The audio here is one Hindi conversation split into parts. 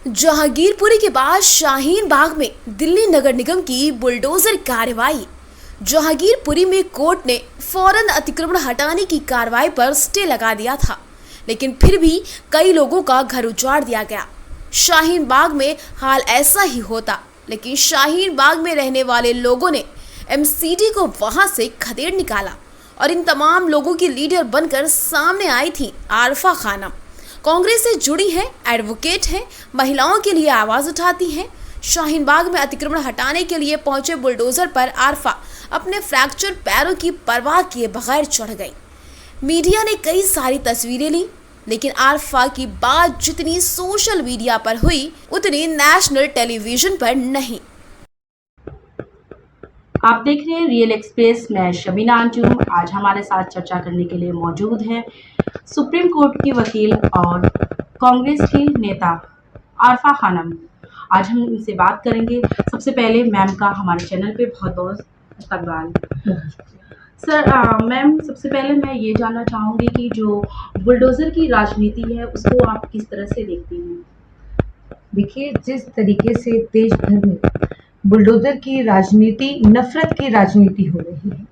जहांगीरपुरी के बाद शाहीन बाग में दिल्ली नगर निगम की बुलडोजर कार्रवाई। जहांगीरपुरी में कोर्ट ने फौरन अतिक्रमण हटाने की कार्रवाई पर स्टे लगा दिया था, लेकिन फिर भी कई लोगों का घर उजाड़ दिया गया। शाहीन बाग में हाल ऐसा ही होता, लेकिन शाहीन बाग में रहने वाले लोगों ने एमसीडी को वहां से खदेड़ निकाला और इन तमाम लोगों की लीडर बनकर सामने आई थी आरफा खानम। कांग्रेस से जुड़ी है, एडवोकेट है, महिलाओं के लिए आवाज उठाती हैं। शाहीन बाग में अतिक्रमण हटाने के लिए पहुंचे बुलडोजर पर आरफा अपने फ्रैक्चर पैरों की परवाह किए बगैर चढ़ गई। मीडिया ने कई सारी तस्वीरें ली, लेकिन आरफा की बात जितनी सोशल मीडिया पर हुई उतनी नेशनल टेलीविजन पर नहीं। आप देख रहे हैं रियल एक्सप्रेस। मैं शमीना अंजुम आज हमारे साथ चर्चा करने के लिए मौजूद हैं सुप्रीम कोर्ट की वकील और कांग्रेस की नेता आरफा खानम। आज हम इनसे बात करेंगे। सबसे पहले मैम का हमारे चैनल पे बहुत बहुत इस्तकबाल। सर, मैम, सबसे पहले मैं ये जानना चाहूँगी कि जो बुलडोज़र की राजनीति है उसको आप किस तरह से देखती हैं? देखिए, जिस तरीके से देश भर में बुलडोजर की राजनीति, नफरत की राजनीति हो रही है,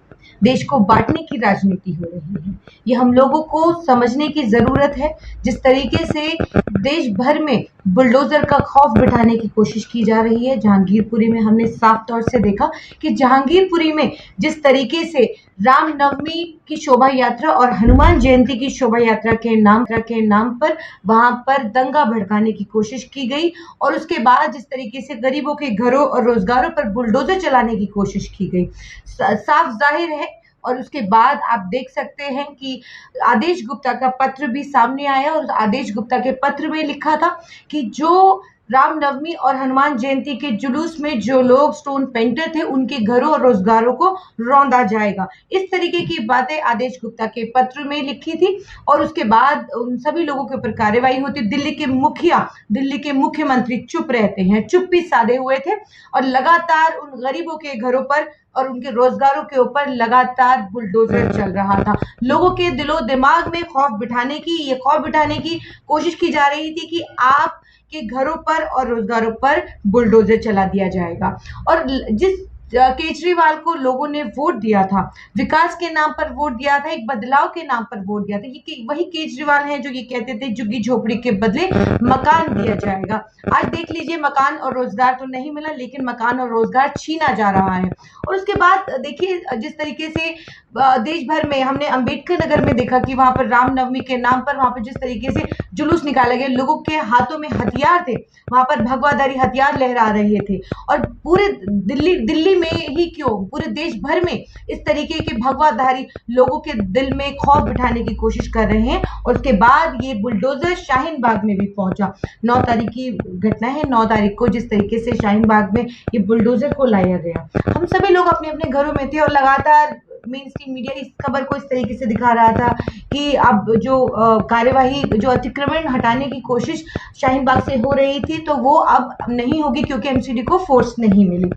देश को बांटने की राजनीति हो रही है, ये हम लोगों को समझने की ज़रूरत है। जिस तरीके से देश भर में बुलडोजर का खौफ बिठाने की कोशिश की जा रही है, जहांगीरपुरी में हमने साफ तौर से देखा कि जहांगीरपुरी में जिस तरीके से रामनवमी की शोभा यात्रा और हनुमान जयंती की शोभा यात्रा के नाम पर वहां पर दंगा भड़काने की कोशिश की गई और उसके बाद जिस तरीके से गरीबों के घरों और रोजगारों पर बुलडोजर चलाने की कोशिश की गई, साफ जाहिर है। और उसके बाद आप देख सकते हैं कि आदेश गुप्ता का पत्र भी सामने आया और आदेश गुप्ता के पत्र में लिखा था कि जो रामनवमी और हनुमान जयंती के जुलूस में जो लोग स्टोन पेंटर थे उनके घरों और रोजगारों को रौंदा जाएगा, इस तरीके की बातें आदेश गुप्ता के पत्र में लिखी थी। और उसके बाद उन सभी लोगों के ऊपर कार्रवाई होती। दिल्ली के मुख्यमंत्री चुप रहते हैं, चुप्पी साधे हुए थे और लगातार उन गरीबों के घरों पर और उनके रोजगारों के ऊपर लगातार बुलडोजर चल रहा था। लोगों के दिलो दिमाग में खौफ बिठाने की कोशिश की जा रही थी कि आप के घरों पर और रोजगारों पर बुलडोजर चला दिया जाएगा। और जिस केजरीवाल को लोगों ने वोट दिया था, विकास के नाम पर वोट दिया था, एक बदलाव के नाम पर वोट दिया था, ये वही केजरीवाल हैं जो ये कहते थे झुग्गी झोपड़ी के बदले मकान दिया जाएगा। आज देख लीजिए, मकान और रोजगार तो नहीं मिला, लेकिन मकान और रोजगार छीना जा रहा है। और उसके बाद देखिए, जिस तरीके से देश भर में हमने अंबेडकर नगर में देखा कि वहां पर रामनवमी के नाम पर वहां पर जिस तरीके से जुलूस निकाला गया, लोगों के हाथों में हथियार थे, वहां पर भगवाधारी हथियार लहरा रहे थे। और पूरे दिल्ली में ही क्यों, पूरे देश भर में इस तरीके के भगवाधारी लोगों के दिल में खौफ बिठाने की कोशिश कर रहे हैं। और उसके बाद ये बुलडोजर शाहीन बाग में भी पहुंचा। 9 तारीख की घटना है। 9 तारीख को जिस तरीके से शाहीन बाग में ये बुलडोजर को लाया गया, हम सभी लोग अपने अपने घरों में थे और लगातार मेन स्ट्रीम मीडिया इस खबर को इस तरीके से दिखा रहा था कि अब जो कार्यवाही, जो अतिक्रमण हटाने की कोशिश शाहीन बाग से हो रही थी, तो वो अब नहीं होगी क्योंकि एमसीडी को फोर्स नहीं मिली।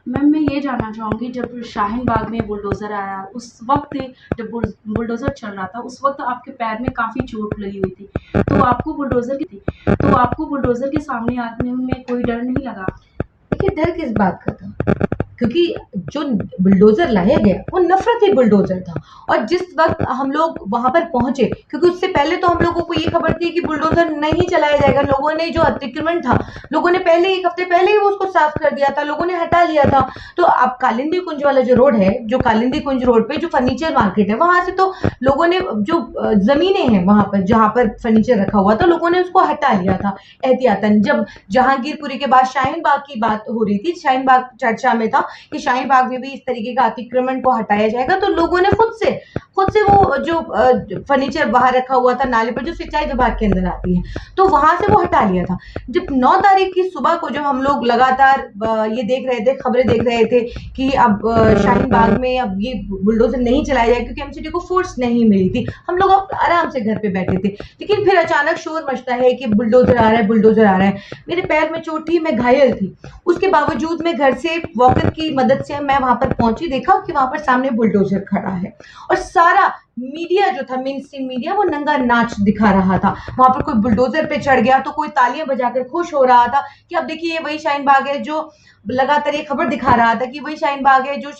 मैम, मैं ये जानना चाहूँगी, जब शाहीन बाग में बुलडोज़र आया, उस वक्त जब बुलडोज़र चल रहा था, उस वक्त आपके पैर में काफ़ी चोट लगी हुई थी, तो आपको बुलडोज़र के सामने आने में कोई डर नहीं लगा? देखिए, डर किस बात का था, क्योंकि जो बुलडोजर लाया गया वो नफरती बुलडोजर था। और जिस वक्त हम लोग वहां पर पहुंचे, क्योंकि उससे पहले तो हम लोगों को ये खबर थी कि बुलडोजर नहीं चलाया जाएगा, लोगों ने जो अतिक्रमण था, लोगों ने पहले 1 हफ्ते पहले ही वो उसको साफ कर दिया था, लोगों ने हटा लिया था। तो अब कालिंदी कुंज वाला जो रोड है, जो कालिंदी कुंज रोड पे जो फर्नीचर मार्केट है, वहां से तो लोगों ने जो जमीनें हैं वहां पर जहां पर फर्नीचर रखा हुआ था, लोगों ने उसको हटा लिया था एहतियातन। जब जहांगीरपुरी के बाद शाहीन बाग की बात हो रही थी, शाहीन बाग चर्चा में था कि शाहीन बाग में भी इस तरीके का अतिक्रमण को हटाया जाएगा, तो लोगों ने खुद से वो जो फर्नीचर बाहर रखा हुआ था नाले पर, जो सिंचाई विभाग के अंदर आती है, तो वहां से वो हटा लिया था। जब 9 तारीख की सुबह को जब हम लोग लगातार ये देख रहे थे, खबरें देख रहे थे कि अब शाहीन बाग में अब ये बुलडोजर नहीं चलाया जाएगा क्योंकि एमसीडी को फोर्स नहीं मिली थी, हम लोग अब आराम से घर पे बैठे थे। लेकिन फिर अचानक शोर मचता है कि बुलडोजर आ रहा है। मेरे पैर में चोट थी, मैं घायल थी, उसके बावजूद मैं घर से वॉकर की मदद से मैं वहां पर पहुंची, देखा कि वहां पर सामने बुलडोजर खड़ा है और सारा मीडिया जो था, मेन स्ट्रीम मीडिया, वो नंगा नाच दिखा रहा था। वहां पर कोई बुलडोजर पे चढ़ गया तो कोई तालियां बजाकर खुश हो रहा था कि अब देखिए ये वही शाहीन बाग है जो लगातार ये खबर दिखा रहा था कि वही शाहीन बाग है जो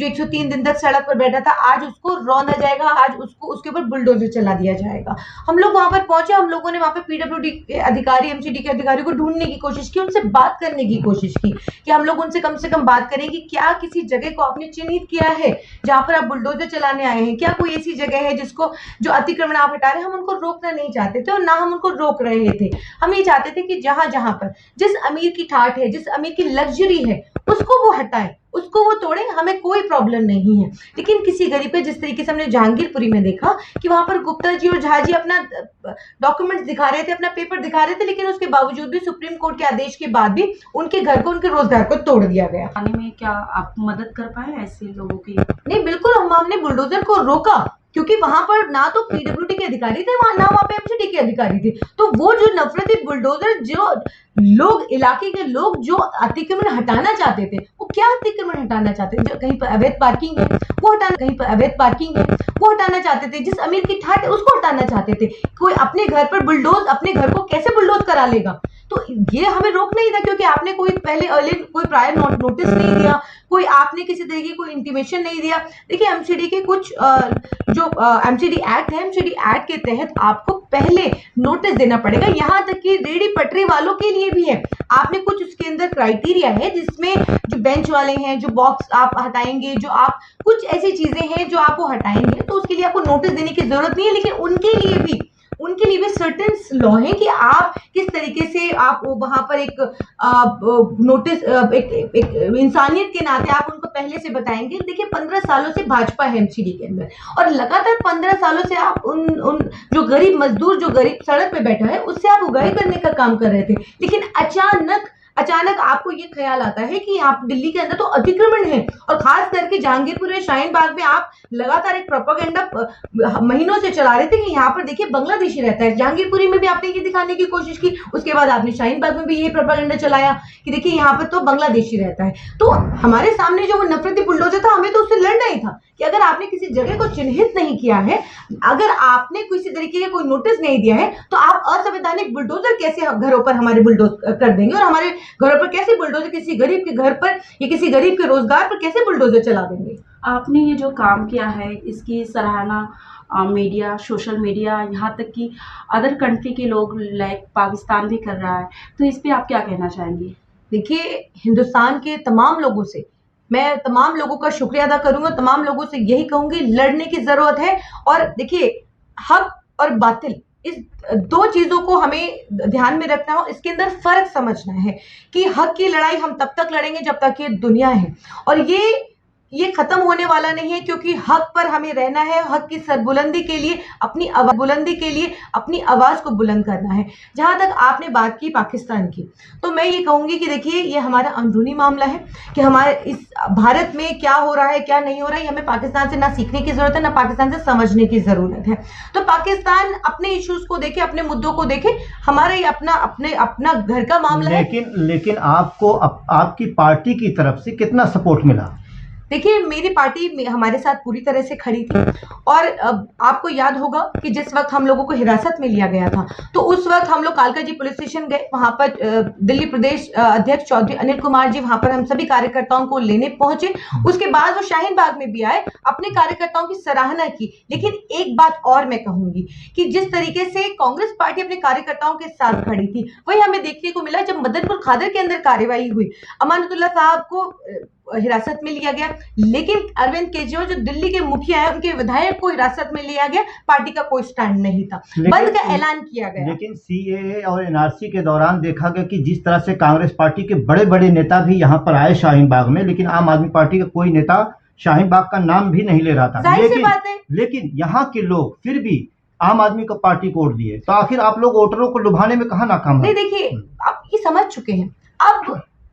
103 दिन तक सड़क पर बैठा था, आज उसको रौंदा जाएगा, आज उसको उसके ऊपर बुलडोजर चला दिया जाएगा। हम लोग वहां पर पहुंचे, हम लोगों ने वहां पर पीडब्ल्यूडी के अधिकारी, एमसीडी के अधिकारी को ढूंढने की कोशिश की, उनसे बात करने की कोशिश की कि हम लोग उनसे कम से कम बात करें कि क्या किसी जगह को आपने चिन्हित किया है जहां पर आप बुलडोजर चलाने आए हैं, क्या कोई ऐसी जगह है जिसको जो अतिक्रमण आप हटा रहे हैं। हम उनको रोकना नहीं चाहते थे और ना हम उनको रोक रहे थे। हम ये चाहते थे कि जहां जहां पर जिस अमीर की ठाठ है, जिस अमीर की लग्जरी है, उसको वो हटाएं, उसको वो तोड़े, हमें कोई प्रॉब्लम नहीं है। लेकिन किसी गरीब पे, जिस तरीके से हमने जहांगीरपुरी में देखा कि वहां पर गुप्ता जी और झा जी अपना डॉक्यूमेंट्स दिखा रहे थे, अपना पेपर दिखा रहे थे, लेकिन उसके बावजूद भी सुप्रीम कोर्ट के आदेश के बाद भी उनके घर को, उनके रोजगार को तोड़ दिया गया। आने में क्या आप मदद कर पाए ऐसे लोगों की? नहीं, बिल्कुल हमने बुलडोजर को रोका क्योंकि वहां पर ना तो पीडब्ल्यूडी के अधिकारी थे, वहां ना वहां पे एमसीडी के अधिकारी थे। तो वो जो नफरती बुलडोजर, जो लोग, इलाके के लोग जो अतिक्रमण हटाना चाहते थे, वो क्या अतिक्रमण हटाना चाहते थे? जो कहीं पर अवैध पार्किंग है वो हटाना, कहीं पर अवैध पार्किंग है वो हटाना चाहते थे, जिस अमीर की ठाठ है उसको हटाना चाहते थे। कोई अपने घर पर बुलडोज, अपने घर को कैसे बुलडोज करा लेगा? तो ये हमें रोकना ही था क्योंकि आपने कोई पहले कोई प्रायर नोटिस नहीं दिया, कोई आपने किसी तरीके कोई इंटीमेशन नहीं दिया। देखिए एमसीडी के कुछ जो एमसीडी एक्ट है, एमसीडी एक्ट के तहत आपको पहले नोटिस देना पड़ेगा, यहाँ तक कि रेडी पटरी वालों के लिए भी है। आपने कुछ उसके अंदर क्राइटेरिया है जिसमें जो बेंच वाले हैं, जो बॉक्स आप हटाएंगे, जो आप कुछ ऐसी चीजें हैं जो आप वो हटाएंगे, तो उसके लिए आपको नोटिस देने की जरूरत नहीं है। लेकिन उनके लिए भी सर्टेन लॉ है कि आप किस तरीके से आप वहां पर एक नोटिस, एक इंसानियत के नाते आप उनको पहले से बताएंगे। देखिए 15 सालों से भाजपा है एमसीडी के अंदर और लगातार 15 सालों से आप उन जो गरीब मजदूर, जो गरीब सड़क पे बैठा है, उससे आप उगाई करने का काम कर रहे थे। लेकिन अचानक आपको ये ख्याल आता है कि आप दिल्ली के अंदर तो अतिक्रमण है और खास करके जहांगीरपुर और शाहीन बाग में आप लगातार एक प्रोपेगेंडा महीनों से चला रहे थे कि यहाँ पर देखिए बांग्लादेशी रहता है। जहांगीरपुरी में भी आपने ये दिखाने की कोशिश की, उसके बाद आपने शाहीन बाग में भी ये प्रोपेगेंडा चलाया कि देखिए यहाँ पर तो बांग्लादेशी रहता है। तो हमारे सामने जो वो नफरती बुलडोजर था, हमें तो उससे लड़ना ही था कि अगर आपने किसी जगह को चिन्हित नहीं किया है, अगर आपने किसी तरीके का कोई नोटिस नहीं दिया है, तो आप असंवैधानिक बुलडोजर कैसे घरों पर हमारे बुलडोज कर देंगे और हमारे घरों पर कैसे बुलडोजर, किसी गरीब के घर पर या किसी गरीब के रोजगार पर कैसे बुलडोजर चला देंगे? आपने ये जो काम किया है इसकी सराहना मीडिया, सोशल मीडिया, यहाँ तक कि अदर कंट्री के लोग लाइक पाकिस्तान भी कर रहा है, तो इस पे आप क्या कहना चाहेंगी? देखिए हिंदुस्तान के तमाम लोगों से मैं तमाम लोगों का शुक्रिया अदा करूंगा, तमाम लोगों से यही कहूंगी लड़ने की जरूरत है। और देखिए हक और बातिल, इस दो चीजों को हमें ध्यान में रखना हो, इसके अंदर फर्क समझना है कि हक की लड़ाई हम तब तक लड़ेंगे जब तक ये दुनिया है और ये खत्म होने वाला नहीं है, क्योंकि हक पर हमें रहना है। हक की सरबुलंदी के लिए अपनी आवाज को बुलंद करना है। जहां तक आपने बात की पाकिस्तान की, तो मैं ये कहूंगी कि देखिए ये हमारा अंदरूनी मामला है कि हमारे इस भारत में क्या हो रहा है, क्या नहीं हो रहा है, हमें पाकिस्तान से ना सीखने की जरूरत है, ना पाकिस्तान से समझने की जरूरत है। तो पाकिस्तान अपने इश्यूज को देखे, अपने मुद्दों को देखे, हमारा ये अपना घर का मामला है। लेकिन आपको आपकी पार्टी की तरफ से कितना सपोर्ट मिला? देखिए मेरी पार्टी हमारे साथ पूरी तरह से खड़ी थी और आपको याद होगा कि जिस वक्त हम लोगों को हिरासत में लिया गया था, तो उस वक्त हम लोग कालका जी पुलिस स्टेशन गए। वहां पर दिल्ली प्रदेश अध्यक्ष चौधरी अनिल कुमार जी वहां पर हम सभी कार्यकर्ताओं को लेने पहुंचे। उसके बाद वो शाहीन बाग में भी आए, अपने कार्यकर्ताओं की सराहना की। लेकिन एक बात और मैं कहूंगी कि जिस तरीके से कांग्रेस पार्टी अपने कार्यकर्ताओं के साथ खड़ी थी, वही हमें देखने को मिला जब मदनपुर खादर के अंदर कार्रवाई हुई। अमानतुल्लाह साहब को हिरासत में लिया गया, लेकिन अरविंद केजरीवाल जो दिल्ली के मुखिया है, उनके विधायक को हिरासत में लिया गया। पार्टी का कोई स्टैंड नहीं था, बंद का ऐलान किया गया। लेकिन सीएए और एनआरसी के दौरान देखा गया कि जिस तरह से कांग्रेस पार्टी के बड़े बड़े नेता भी यहाँ पर आए शाहीन बाग में, लेकिन आम आदमी पार्टी का कोई नेता शाहीन बाग का नाम भी नहीं ले रहा था। लेकिन यहाँ के लोग फिर भी आम आदमी को पार्टी को वोट दिए, तो आखिर आप लोग वोटरों को लुभाने में कहाँ नाकाम है? नहीं, देखिए अब ये समझ चुके हैं।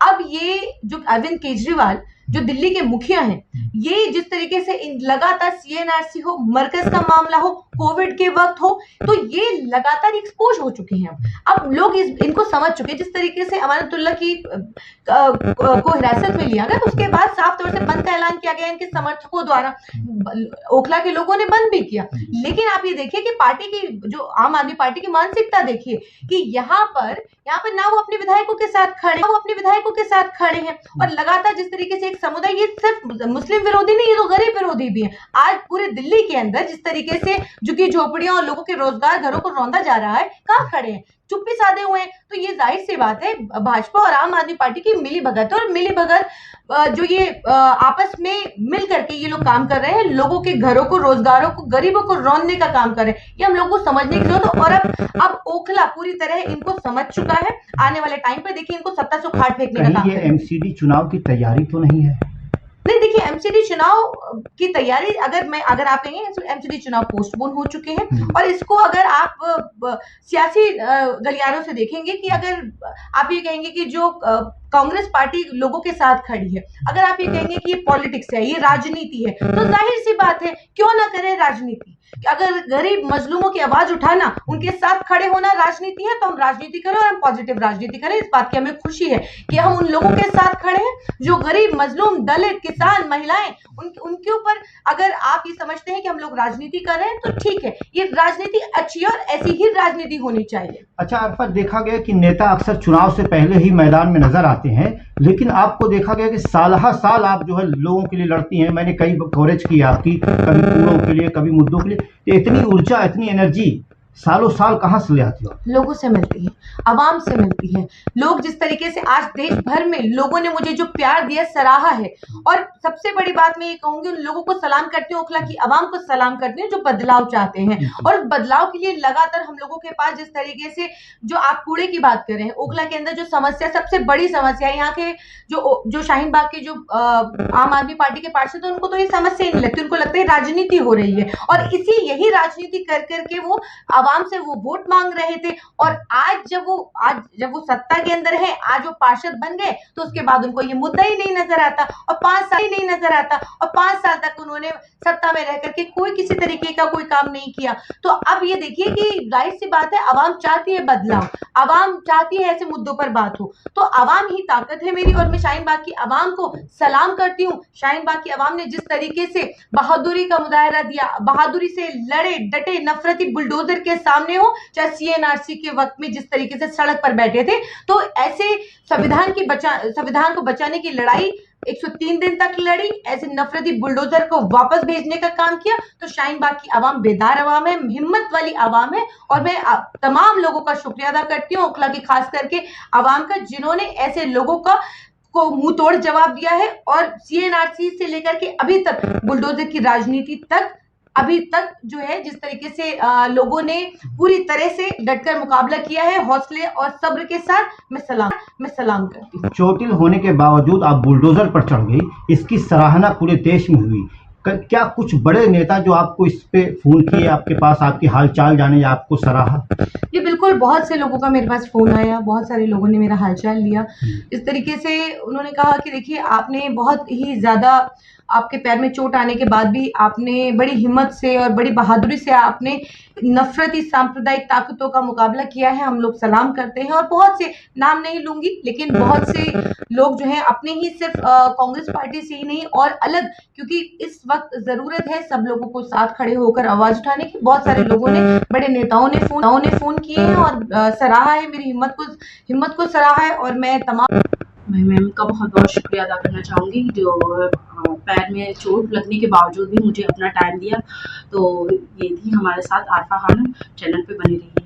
अब ये जो अरविंद केजरीवाल जो दिल्ली के मुखिया हैं, ये जिस तरीके से लगातार सीएनआरसी हो, मरकज का मामला हो, कोविड के वक्त हो, तो ये लगातार एक्सपोज हो चुके हैं। अब लोग इनको समझ चुके हैं। जिस तरीके से अमानतुल्ला की को हिरासत में लिया गया, तो उसके बाद साफ तौर से बंद का ऐलान किया गया इनके समर्थकों द्वारा। ओखला के लोगों ने बंद भी किया, लेकिन आप ये देखिए कि पार्टी की जो आम आदमी पार्टी की मानसिकता देखिए कि यहाँ पर ना वो अपने विधायकों के साथ खड़े हैं, और लगातार जिस तरीके से एक समुदाय, ये सिर्फ मुस्लिम विरोधी नहीं, ये तो गरीब विरोधी भी है। आज पूरे दिल्ली के अंदर जिस तरीके से झुग्गी झोपड़ियों और लोगों के रोजगार घरों को रौंदा जा रहा है, कहाँ खड़े हैं? चुप्पी साधे हुए हैं। तो ये जाहिर सी बात है भाजपा और आम आदमी पार्टी की मिली भगत है, और मिली भगत जो ये आपस में मिल करके ये लोग काम कर रहे हैं, लोगों के घरों को, रोजगारों को, गरीबों को रौंदने का काम कर रहे हैं। ये हम लोगों को समझने की जरूरत है। और अब ओखला पूरी तरह इनको समझ चुका है। आने वाले टाइम पे देखिए इनको सत्ता से उखाड़ फेंकने का काम ये एमसीडी चुनाव की तैयारी तो नहीं है? नहीं, देखिए एमसीडी चुनाव की तैयारी अगर आप कहेंगे, एमसीडी चुनाव पोस्टपोन हो चुके हैं, और इसको अगर आप सियासी गलियारों से देखेंगे कि अगर आप ये कहेंगे कि जो कांग्रेस पार्टी लोगों के साथ खड़ी है, अगर आप ये कहेंगे कि ये पॉलिटिक्स है, ये राजनीति है, तो जाहिर सी बात है क्यों ना करें राजनीति। अगर गरीब मजलूमों की आवाज उठाना, उनके साथ खड़े होना राजनीति है, तो हम राजनीति करें और हम पॉजिटिव राजनीति करें। इस बात की हमें खुशी है कि हम उन लोगों के साथ खड़े हैं जो गरीब, मजलूम, दलित, किसान, महिलाएं, उनके ऊपर अगर आप ये समझते हैं कि हम लोग राजनीति कर रहे हैं, तो ठीक है, ये राजनीति अच्छी है और ऐसी ही राजनीति होनी चाहिए। अच्छा अरफत, देखा गया कि नेता अक्सर चुनाव से पहले ही मैदान में नजर आते हैं, लेकिन आपको देखा गया कि साल साल आप जो है लोगों के लिए लड़ती हैं। मैंने कई कवरेज की आपकी, कभी कूड़ों के लिए, कभी मुद्दों के लिए। तो इतनी ऊर्जा, इतनी एनर्जी सालों साल कहाँ से ले आती हो? लोगों से मिलती है, आवाम से मिलती है। लोग जिस तरीके से आज देश भर में लोगों ने मुझे जो प्यार दिया, सराहा है, और सबसे बड़ी बात मैं ये कहूंगी, उन लोगों को सलाम करती हूँ, ओखला की आवाम को सलाम करती हूँ जो बदलाव चाहते हैं। और बदलाव के लिए लगातार हम लोगों के पास जिस तरीके से जो आप कूड़े की बात कर रहे हैं, ओखला के अंदर जो समस्या, सबसे बड़ी समस्या है, यहाँ के जो शाहीन बाग के जो आम आदमी पार्टी के पार्षद, उनको तो ये समस्या ही नहीं लगती, उनको लगता है राजनीति हो रही है, और यही राजनीति कर करके वो आवाम से वो वोट मांग रहे थे। और आज जब वो सत्ता के अंदर है, आज वो पार्षद बन गए, तो उसके बाद उनको ये मुद्दा ही नहीं नजर आता, और 5 साल ही नहीं नजर आता, और 5 साल तक उन्होंने सत्ता में रह करके कोई किसी तरीके का कोई काम नहीं किया। तो अब ये देखिए कि जाहिर सी बात है, आवाम चाहती है बदलाव, आवाम चाहती है ऐसे मुद्दों पर बात हो। तो आवाम ही ताकत है मेरी, और मैं शाहीन बाग की आवाम को सलाम करती हूँ। शाहीन बाग की आवाम ने जिस तरीके से बहादुरी का मुजाहरा दिया, बहादुरी से लड़े डटे, नफरती बुलडोजर के सामने हो, चाहे सीएनआरसी के वक्त में जिस तरीके से सड़क पर बैठे थे, तो ऐसे संविधान को बचाने की लड़ाई 103 दिन तक लड़ी, ऐसे नफरती बुलडोजर को वापस भेजने का काम किया। तो शाहीन बाग की आवाम बेदार आवाम है, हिम्मत वाली आवाम है, और मैं तमाम लोगों का शुक्रिया अदा करती हूँ, ओखला की खास करके आवाम का, जिन्होंने ऐसे लोगों को मुंह तोड़ जवाब दिया है, और सीएनआरसी से लेकर के अभी तक बुलडोजर की राजनीति तक, अभी तक जो है जिस तरीके से लोगों ने पूरी तरह से डटकर मुकाबला किया है, हौसले और सब्र के साथ, मैं सलाम करती हूँ। चोटिल होने के बावजूद आप बुलडोजर पर चढ़ गई, इसकी सराहना पूरे देश में हुई। क्या कुछ बड़े नेता जो आपको इस पे फोन किए, आपके पास आपकी हालचाल जाने या आपको सराहा? जी बिल्कुल, बहुत से लोगों का मेरे पास फोन आया, बहुत सारे लोगों ने मेरा हालचाल लिया। इस तरीके से उन्होंने कहा कि देखिए, आपने बहुत ही ज्यादा, आपके पैर में चोट आने के बाद भी आपने बड़ी हिम्मत से और बड़ी बहादुरी से आपने नफरती सांप्रदायिक ताकतों का मुकाबला किया है, हम लोग सलाम करते हैं। और बहुत से, नाम नहीं लूंगी, लेकिन बहुत से लोग जो हैं अपने ही सिर्फ कांग्रेस पार्टी से ही नहीं और अलग, क्योंकि इस वक्त जरूरत है सब लोगों को साथ खड़े होकर आवाज उठाने की। बहुत सारे लोगों ने, बड़े नेताओं ने फोन किए हैं और सराहा है, मेरी हिम्मत को सराहा है। और मैं मैम का बहुत बहुत शुक्रिया अदा करना चाहूँगी, जो पैर में चोट लगने के बावजूद भी मुझे अपना टाइम दिया। तो ये थी हमारे साथ आरफा खानम। चैनल पे बनी रही।